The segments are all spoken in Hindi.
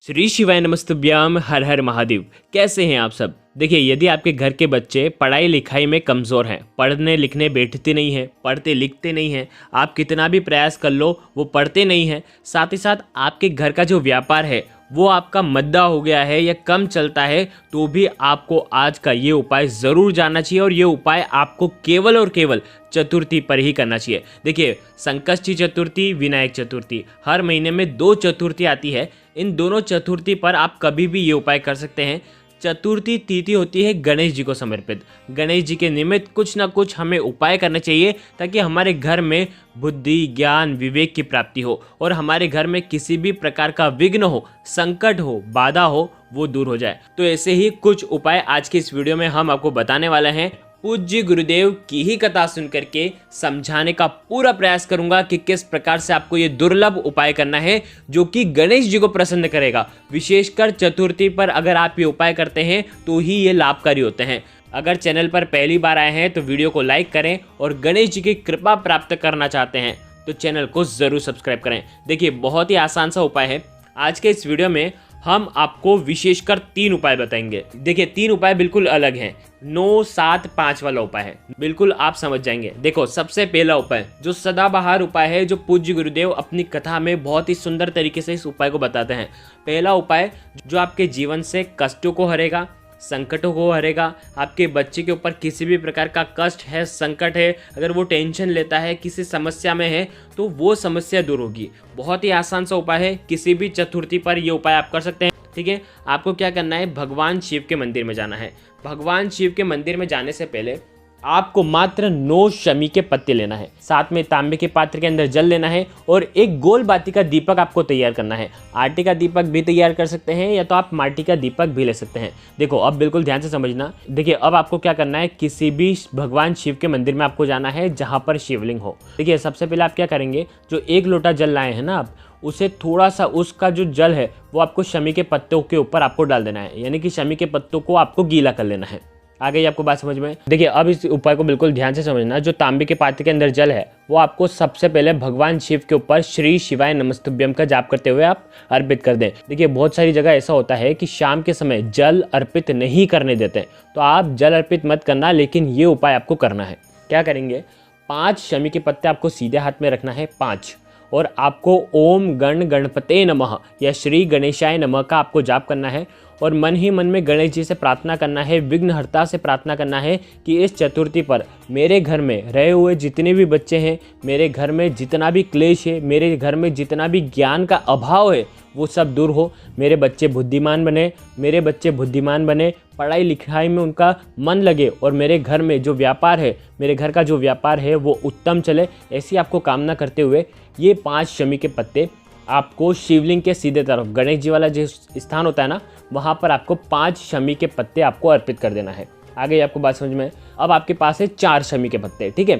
श्री शिवाय नमस्तुभ्याम हर हर महादेव। कैसे हैं आप सब। देखिए, यदि आपके घर के बच्चे पढ़ाई लिखाई में कमज़ोर हैं, पढ़ने लिखने बैठते नहीं हैं, पढ़ते लिखते नहीं हैं, आप कितना भी प्रयास कर लो वो पढ़ते नहीं हैं, साथ ही साथ आपके घर का जो व्यापार है वो आपका मद्दा हो गया है या कम चलता है, तो भी आपको आज का ये उपाय ज़रूर जानना चाहिए। और ये उपाय आपको केवल और केवल चतुर्थी पर ही करना चाहिए। देखिए, संकष्टी चतुर्थी, विनायक चतुर्थी, हर महीने में 2 चतुर्थी आती है। इन दोनों चतुर्थी पर आप कभी भी ये उपाय कर सकते हैं। चतुर्थी तिथि होती है गणेश जी को समर्पित। गणेश जी के निमित्त कुछ ना कुछ हमें उपाय करने चाहिए ताकि हमारे घर में बुद्धि, ज्ञान, विवेक की प्राप्ति हो और हमारे घर में किसी भी प्रकार का विघ्न हो, संकट हो, बाधा हो, वो दूर हो जाए। तो ऐसे ही कुछ उपाय आज की इस वीडियो में हम आपको बताने वाले हैं। पूज्य गुरुदेव की ही कथा सुन करके समझाने का पूरा प्रयास करूंगा कि किस प्रकार से आपको ये दुर्लभ उपाय करना है जो कि गणेश जी को प्रसन्न करेगा। विशेषकर चतुर्थी पर अगर आप ये उपाय करते हैं तो ही ये लाभकारी होते हैं। अगर चैनल पर पहली बार आए हैं तो वीडियो को लाइक करें और गणेश जी की कृपा प्राप्त करना चाहते हैं तो चैनल को ज़रूर सब्सक्राइब करें। देखिए, बहुत ही आसान सा उपाय है। आज के इस वीडियो में हम आपको विशेषकर 3 उपाय बताएंगे। देखिए, 3 उपाय बिल्कुल अलग हैं। 9, 7, 5 वाला उपाय है, बिल्कुल आप समझ जाएंगे। देखो, सबसे पहला उपाय जो सदाबहार उपाय है, जो पूज्य गुरुदेव अपनी कथा में बहुत ही सुंदर तरीके से इस उपाय को बताते हैं। पहला उपाय जो आपके जीवन से कष्टों को हरेगा, संकटों को हरेगा। आपके बच्चे के ऊपर किसी भी प्रकार का कष्ट है, संकट है, अगर वो टेंशन लेता है, किसी समस्या में है, तो वो समस्या दूर होगी। बहुत ही आसान सा उपाय है। किसी भी चतुर्थी पर ये उपाय आप कर सकते हैं। ठीक है, आपको क्या करना है, भगवान शिव के मंदिर में जाना है। भगवान शिव के मंदिर में जाने से पहले आपको मात्र 9 शमी के पत्ते लेना है, साथ में तांबे के पात्र के अंदर जल लेना है और एक गोल बाती का दीपक आपको तैयार करना है। आटे का दीपक भी तैयार कर सकते हैं या तो आप माटी का दीपक भी ले सकते हैं। देखो, अब बिल्कुल ध्यान से समझना। देखिए, अब आपको क्या करना है, किसी भी भगवान शिव के मंदिर में आपको जाना है जहाँ पर शिवलिंग हो। देखिए, सबसे पहले आप क्या करेंगे, जो 1 लोटा जल लाए हैं ना आप, उसे थोड़ा सा, उसका जो जल है वो आपको शमी के पत्तों के ऊपर आपको डाल देना है, यानी कि शमी के पत्तों को आपको गीला कर लेना है। आ गई आपको बात समझ में। देखिए, अब इस उपाय को बिल्कुल ध्यान से समझना। जो तांबे के पात्र के अंदर जल है वो आपको सबसे पहले भगवान शिव के ऊपर श्री शिवाय नमस्तुभ्यम का जाप करते हुए आप अर्पित कर दें। देखिए, बहुत सारी जगह ऐसा होता है कि शाम के समय जल अर्पित नहीं करने देते, तो आप जल अर्पित मत करना, लेकिन ये उपाय आपको करना है। क्या करेंगे, 5 शमी के पत्ते आपको सीधे हाथ में रखना है, 5, और आपको ओम गण गणपते नमः या श्री गणेशाय नमः का आपको जाप करना है और मन ही मन में गणेश जी से प्रार्थना करना है, विघ्नहर्ता से प्रार्थना करना है कि इस चतुर्थी पर मेरे घर में रहे हुए जितने भी बच्चे हैं, मेरे घर में जितना भी क्लेश है, मेरे घर में जितना भी ज्ञान का अभाव है, वो सब दूर हो। मेरे बच्चे बुद्धिमान बने, मेरे बच्चे बुद्धिमान बने, पढ़ाई लिखाई में उनका मन लगे और मेरे घर में जो व्यापार है, मेरे घर का जो व्यापार है वो उत्तम चले। ऐसी आपको कामना करते हुए ये 5 शमी के पत्ते आपको शिवलिंग के सीधे तरफ, गणेश जी वाला जो स्थान होता है ना, वहाँ पर आपको 5 शमी के पत्ते आपको अर्पित कर देना है। आगे आपको बात समझ में। अब आपके पास है 4 शमी के पत्ते। ठीक है,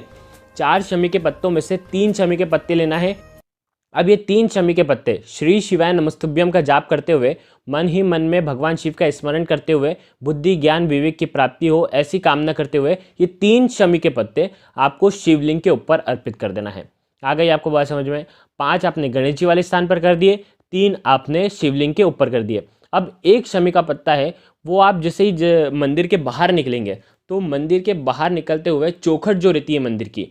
4 शमी के पत्तों में से 3 शमी के पत्ते लेना है। अब ये 3 शमी के पत्ते श्री शिवाय नमस्तुभ्यम का जाप करते हुए, मन ही मन में भगवान शिव का स्मरण करते हुए, बुद्धि, ज्ञान, विवेक की प्राप्ति हो, ऐसी कामना करते हुए ये 3 शमी के पत्ते आपको शिवलिंग के ऊपर अर्पित कर देना है। आ गई आपको बात समझ में। 5 आपने गणेश जी वाले स्थान पर कर दिए, 3 आपने शिवलिंग के ऊपर कर दिए। अब 1 शमी का पत्ता है, वो आप जैसे ही मंदिर के बाहर निकलेंगे तो मंदिर के बाहर निकलते हुए चौखट जो रहती है मंदिर की,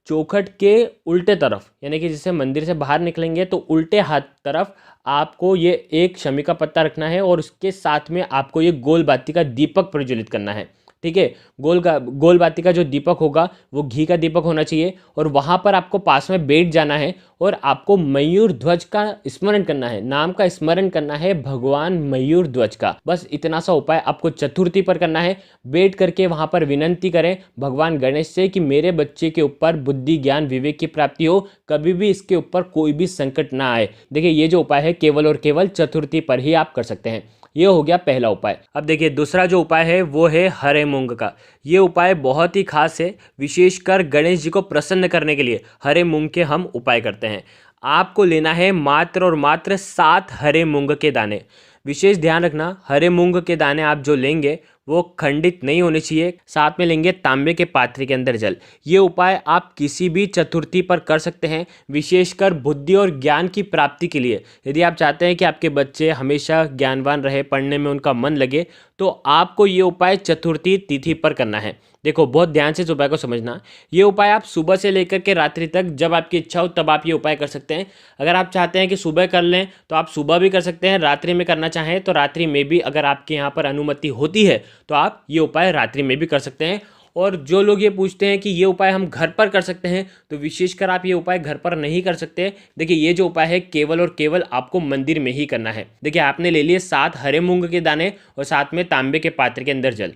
चौखट के उल्टे तरफ, यानी कि जैसे मंदिर से बाहर निकलेंगे तो उल्टे हाथ तरफ आपको ये 1 शमी का पत्ता रखना है और उसके साथ में आपको ये गोल बाती का दीपक प्रज्वलित करना है। ठीक है, गोल बाती का जो दीपक होगा वो घी का दीपक होना चाहिए और वहाँ पर आपको पास में बैठ जाना है और आपको मयूर ध्वज का स्मरण करना है, नाम का स्मरण करना है, भगवान मयूर ध्वज का। बस इतना सा उपाय आपको चतुर्थी पर करना है। बैठ करके वहाँ पर विनंती करें भगवान गणेश से कि मेरे बच्चे के ऊपर बुद्धि, ज्ञान, विवेक की प्राप्ति हो, कभी भी इसके ऊपर कोई भी संकट ना आए। देखिए, ये जो उपाय है केवल और केवल चतुर्थी पर ही आप कर सकते हैं। ये हो गया पहला उपाय। अब देखिए, दूसरा जो उपाय है वो है हरे मूंग का। ये उपाय बहुत ही खास है, विशेषकर गणेश जी को प्रसन्न करने के लिए हरे मूंग के हम उपाय करते हैं। आपको लेना है मात्र और मात्र 7 हरे मूंग के दाने। विशेष ध्यान रखना, हरे मूंग के दाने आप जो लेंगे वो खंडित नहीं होने चाहिए। साथ में लेंगे तांबे के पात्र के अंदर जल। ये उपाय आप किसी भी चतुर्थी पर कर सकते हैं, विशेषकर बुद्धि और ज्ञान की प्राप्ति के लिए। यदि आप चाहते हैं कि आपके बच्चे हमेशा ज्ञानवान रहे, पढ़ने में उनका मन लगे, तो आपको ये उपाय चतुर्थी तिथि पर करना है। देखो, बहुत ध्यान से इस उपाय को समझना। ये उपाय आप सुबह से लेकर के रात्रि तक, जब आपकी इच्छा हो तब आप ये उपाय कर सकते हैं। अगर आप चाहते हैं कि सुबह कर लें तो आप सुबह भी कर सकते हैं, रात्रि में करना चाहें तो रात्रि में भी, अगर आपके यहाँ पर अनुमति होती है तो आप ये उपाय रात्रि में भी कर सकते हैं। और जो लोग ये पूछते हैं कि ये उपाय हम घर पर कर सकते हैं, तो विशेषकर आप ये उपाय घर पर नहीं कर सकते। देखिए, ये जो उपाय है केवल और केवल आपको मंदिर में ही करना है। देखिए, आपने ले लिए 7 हरे मूंग के दाने और साथ में तांबे के पात्र के अंदर जल।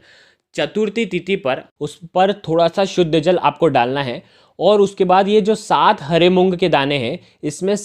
चतुर्थी तिथि पर उस पर थोड़ा सा शुद्ध जल आपको डालना है और उसके बाद ये जो 7 हरे मूंग के दाने हैं, इसमें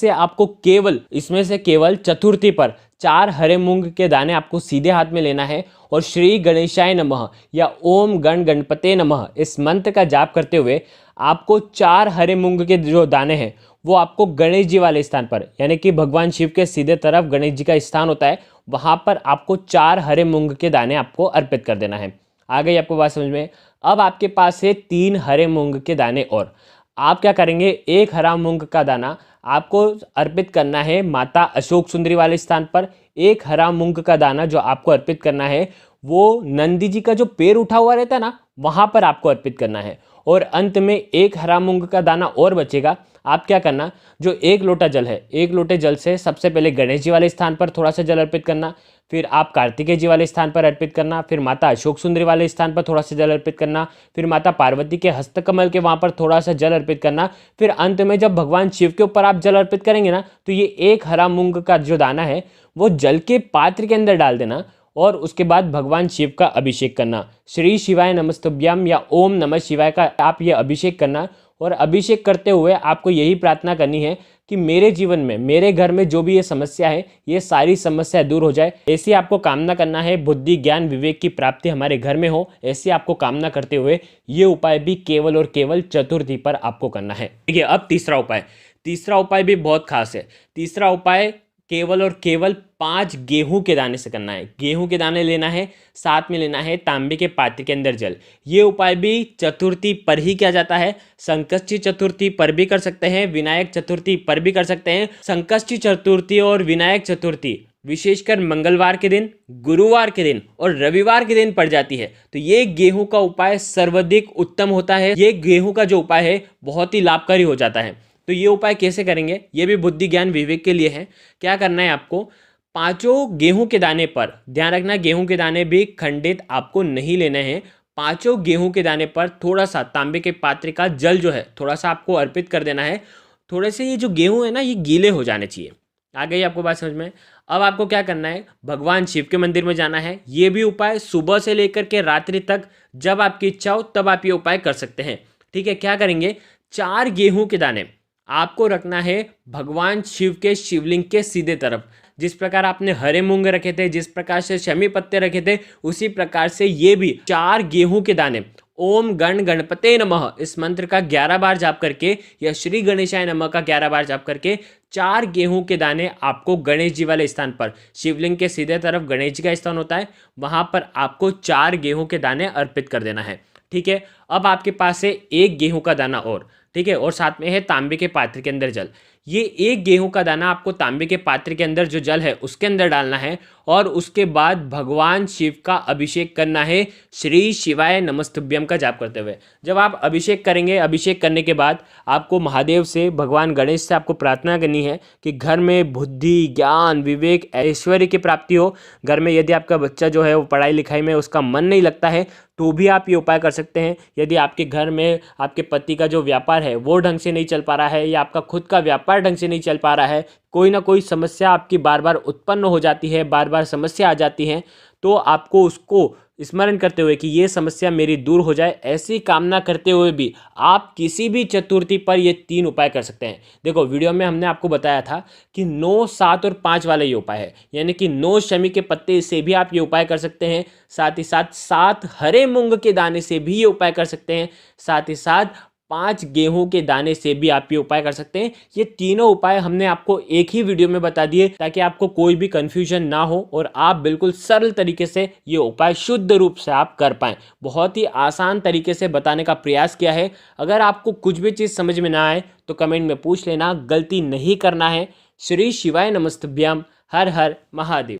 से केवल चतुर्थी पर 4 हरे मूंग के दाने आपको सीधे हाथ में लेना है और श्री गणेशाय नमः या ओम गण गणपते नमः इस मंत्र का जाप करते हुए आपको 4 हरे मूंग के जो दाने हैं वो आपको गणेश जी वाले स्थान पर, यानी कि भगवान शिव के सीधे तरफ गणेश जी का स्थान होता है, वहां पर आपको 4 हरे मूंग के दाने आपको अर्पित कर देना है। आ गई आपको बात समझ में? अब आपके पास है 3 हरे मूंग के दाने और आप क्या करेंगे, एक हरा मूंग का दाना आपको अर्पित करना है माता अशोक सुंदरी वाले स्थान पर। एक हरा मूंग का दाना जो आपको अर्पित करना है वो नंदी जी का जो पैर उठा हुआ रहता है ना, वहां पर आपको अर्पित करना है। और अंत में एक हरा मूंग का दाना और बचेगा। आप क्या करना, जो 1 लोटा जल है, 1 लोटे जल से सबसे पहले गणेश जी वाले स्थान पर थोड़ा सा जल अर्पित करना, फिर आप कार्तिकेय जी वाले स्थान पर अर्पित करना, फिर माता अशोक सुंदरी वाले स्थान पर थोड़ा सा जल अर्पित करना, फिर माता पार्वती के हस्तकमल के वहां पर थोड़ा सा जल अर्पित करना, फिर अंत में जब भगवान शिव के ऊपर आप जल अर्पित करेंगे ना, तो ये एक हरा मूंग का जो दाना है वो जल के पात्र के अंदर डाल देना और उसके बाद भगवान शिव का अभिषेक करना। श्री शिवाय नमस्तुभ्यम या ओम नमः शिवाय का आप ये अभिषेक करना। और अभिषेक करते हुए आपको यही प्रार्थना करनी है कि मेरे जीवन में, मेरे घर में जो भी ये समस्या है, ये सारी समस्या दूर हो जाए। ऐसी आपको कामना करना है, बुद्धि ज्ञान विवेक की प्राप्ति हमारे घर में हो, ऐसी आपको कामना करते हुए ये उपाय भी केवल और केवल चतुर्थी पर आपको करना है। देखिए, अब तीसरा उपाय भी बहुत खास है। तीसरा उपाय केवल और केवल 5 गेहूं के दाने से करना है। गेहूं के दाने लेना है, साथ में लेना है तांबे के पात्र के अंदर जल। ये उपाय भी चतुर्थी पर ही किया जाता है। संकष्टी चतुर्थी पर भी कर सकते हैं, विनायक चतुर्थी पर भी कर सकते हैं। संकष्टी चतुर्थी और विनायक चतुर्थी विशेषकर मंगलवार के दिन, गुरुवार के दिन और रविवार के दिन पड़ जाती है, तो ये गेहूं का उपाय सर्वाधिक उत्तम होता है। ये गेहूं का जो उपाय है बहुत ही लाभकारी हो जाता है। तो ये उपाय कैसे करेंगे, ये भी बुद्धि ज्ञान विवेक के लिए है। क्या करना है आपको, 5 गेहूं के दाने पर ध्यान रखना, गेहूं के दाने भी खंडित आपको नहीं लेने हैं। 5 गेहूं के दाने पर थोड़ा सा तांबे के पात्र का जल जो है थोड़ा सा आपको अर्पित कर देना है। थोड़े से ये जो गेहूं है ना, ये गीले हो जाने चाहिए। आ गई आपको बात समझ में? अब आपको क्या करना है, भगवान शिव के मंदिर में जाना है। ये भी उपाय सुबह से लेकर के रात्रि तक जब आपकी इच्छा हो तब आप ये उपाय कर सकते हैं। ठीक है, क्या करेंगे, 4 गेहूं के दाने आपको रखना है भगवान शिव के शिवलिंग के सीधे तरफ। जिस प्रकार आपने हरे मूंग रखे थे, जिस प्रकार से शमी पत्ते रखे थे, उसी प्रकार से ये भी 4 गेहूं के दाने ओम गण गणपते नमः इस मंत्र का 11 बार जाप करके या श्री गणेशाय नमः का 11 बार जाप करके 4 गेहूं के दाने आपको गणेश जी वाले स्थान पर, शिवलिंग के सीधे तरफ गणेश जी का स्थान होता है, वहां पर आपको 4 गेहूं के दाने अर्पित कर देना है। ठीक है, अब आपके पास है 1 गेहूं का दाना और, ठीक है, और साथ में है तांबे के पात्र के अंदर जल। ये 1 गेहूं का दाना आपको तांबे के पात्र के अंदर जो जल है उसके अंदर डालना है और उसके बाद भगवान शिव का अभिषेक करना है श्री शिवाय नमस्तुभ्यम का जाप करते हुए। जब आप अभिषेक करेंगे, अभिषेक करने के बाद आपको महादेव से, भगवान गणेश से आपको प्रार्थना करनी है कि घर में बुद्धि ज्ञान विवेक ऐश्वर्य की प्राप्ति हो। घर में यदि आपका बच्चा जो है वो पढ़ाई लिखाई में उसका मन नहीं लगता है तो भी आप ये उपाय कर सकते हैं। यदि आपके घर में आपके पति का जो व्यापार है वो ढंग से नहीं चल पा रहा है या आपका खुद का व्यापार ढंग से नहीं चल पा रहा है, कोई ना कोई समस्या आपकी बार बार उत्पन्न हो जाती है, बार बार समस्या आ जाती है, तो आपको उसको स्मरण करते हुए कि ये समस्या मेरी दूर हो जाए, ऐसी कामना करते हुए भी आप किसी भी चतुर्थी पर ये 3 उपाय कर सकते हैं। देखो, वीडियो में हमने आपको बताया था कि 9, 7 और 5 वाला ये उपाय है, यानी कि 9 शमी के पत्ते से भी आप ये उपाय कर सकते हैं। साथ ही साथ 7 हरे मूंग के दाने से भी ये उपाय कर सकते हैं। साथ ही साथ 5 गेहूं के दाने से भी आप ये उपाय कर सकते हैं। ये तीनों उपाय हमने आपको एक ही वीडियो में बता दिए ताकि आपको कोई भी कंफ्यूजन ना हो और आप बिल्कुल सरल तरीके से ये उपाय शुद्ध रूप से आप कर पाएं। बहुत ही आसान तरीके से बताने का प्रयास किया है। अगर आपको कुछ भी चीज़ समझ में ना आए तो कमेंट में पूछ लेना, गलती नहीं करना है। श्री शिवाय नमस्तभ्याम। हर हर महादेव।